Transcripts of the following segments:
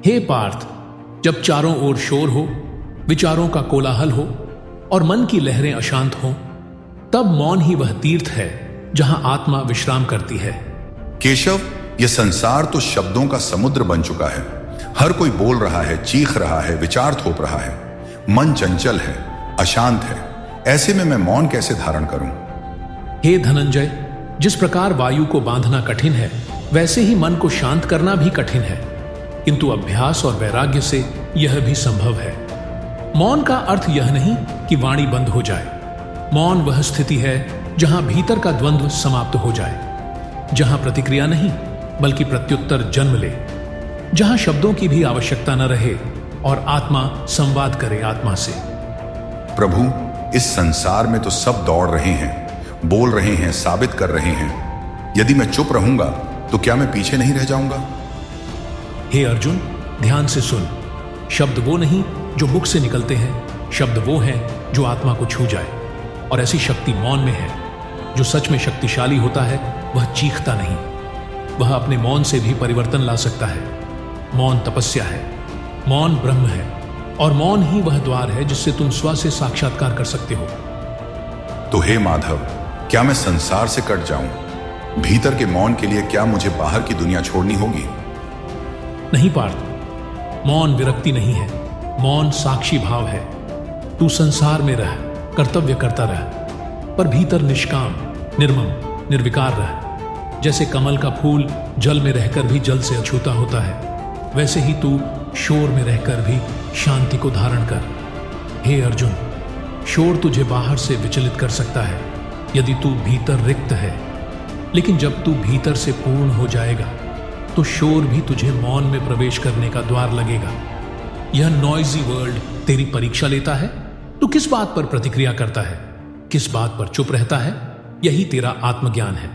हे पार्थ, जब चारों ओर शोर हो, विचारों का कोलाहल हो और मन की लहरें अशांत हों, तब मौन ही वह तीर्थ है जहां आत्मा विश्राम करती है। केशव, यह संसार तो शब्दों का समुद्र बन चुका है। हर कोई बोल रहा है, चीख रहा है, विचार थोप रहा है। मन चंचल है, अशांत है। ऐसे में मैं मौन कैसे धारण करूं? हे धनंजय, जिस प्रकार वायु को बांधना कठिन है, वैसे ही मन को शांत करना भी कठिन है, किंतु अभ्यास और वैराग्य से यह भी संभव है। मौन का अर्थ यह नहीं कि वाणी बंद हो जाए। मौन वह स्थिति है जहां भीतर का द्वंद्व समाप्त हो जाए, जहां प्रतिक्रिया नहीं बल्कि प्रत्युत्तर जन्म ले, जहां शब्दों की भी आवश्यकता न रहे और आत्मा संवाद करे आत्मा से। प्रभु, इस संसार में तो सब दौड़ रहे हैं, बोल रहे हैं, साबित कर रहे हैं। यदि मैं चुप रहूंगा तो क्या मैं पीछे नहीं रह जाऊंगा? हे अर्जुन, ध्यान से सुन। शब्द वो नहीं जो मुख से निकलते हैं, शब्द वो हैं जो आत्मा को छू जाए। और ऐसी शक्ति मौन में है। जो सच में शक्तिशाली होता है वह चीखता नहीं, वह अपने मौन से भी परिवर्तन ला सकता है। मौन तपस्या है, मौन ब्रह्म है, और मौन ही वह द्वार है जिससे तुम स्व से साक्षात्कार कर सकते हो। तो हे माधव, क्या मैं संसार से कट जाऊं? भीतर के मौन के लिए क्या मुझे बाहर की दुनिया छोड़नी होगी? नहीं पार्थ, मौन विरक्ति नहीं है, मौन साक्षी भाव है। तू संसार में रह, कर्तव्य करता रह, पर भीतर निष्काम, निर्मम, निर्विकार रह। जैसे कमल का फूल जल में रहकर भी जल से अछूता होता है, वैसे ही तू शोर में रहकर भी शांति को धारण कर। हे अर्जुन, शोर तुझे बाहर से विचलित कर सकता है यदि तू भीतर रिक्त है, लेकिन जब तू भीतर से पूर्ण हो जाएगा तो शोर भी तुझे मौन में प्रवेश करने का द्वार लगेगा। यह नॉइजी वर्ल्ड तेरी परीक्षा लेता है। तू किस बात पर प्रतिक्रिया करता है, किस बात पर चुप रहता है, यही तेरा आत्मज्ञान है।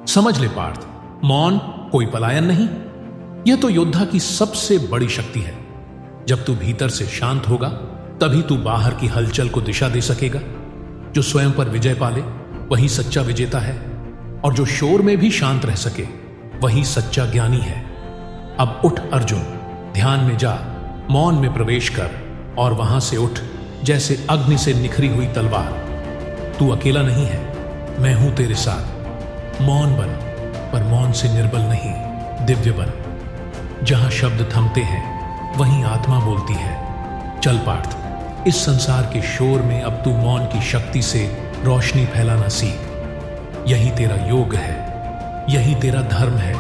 समझ ले पार्थ, मौन कोई पलायन नहीं, यह तो योद्धा की सबसे बड़ी शक्ति है। जब तू भीतर से शांत होगा तभी तू बाहर की हलचल को दिशा दे सकेगा। जो स्वयं पर विजय पाले वही सच्चा विजेता है, और जो शोर में भी शांत रह सके वही सच्चा ज्ञानी है। अब उठ अर्जुन, ध्यान में जा, मौन में प्रवेश कर और वहां से उठ जैसे अग्नि से निखरी हुई तलवार। तू अकेला नहीं है, मैं हूं तेरे साथ। मौन बन, पर मौन से निर्बल नहीं, दिव्य बन। जहां शब्द थमते हैं वहीं आत्मा बोलती है। चल पार्थ, इस संसार के शोर में अब तू मौन की शक्ति से रोशनी फैलाना सीख। यही तेरा योग है, यही तेरा धर्म है।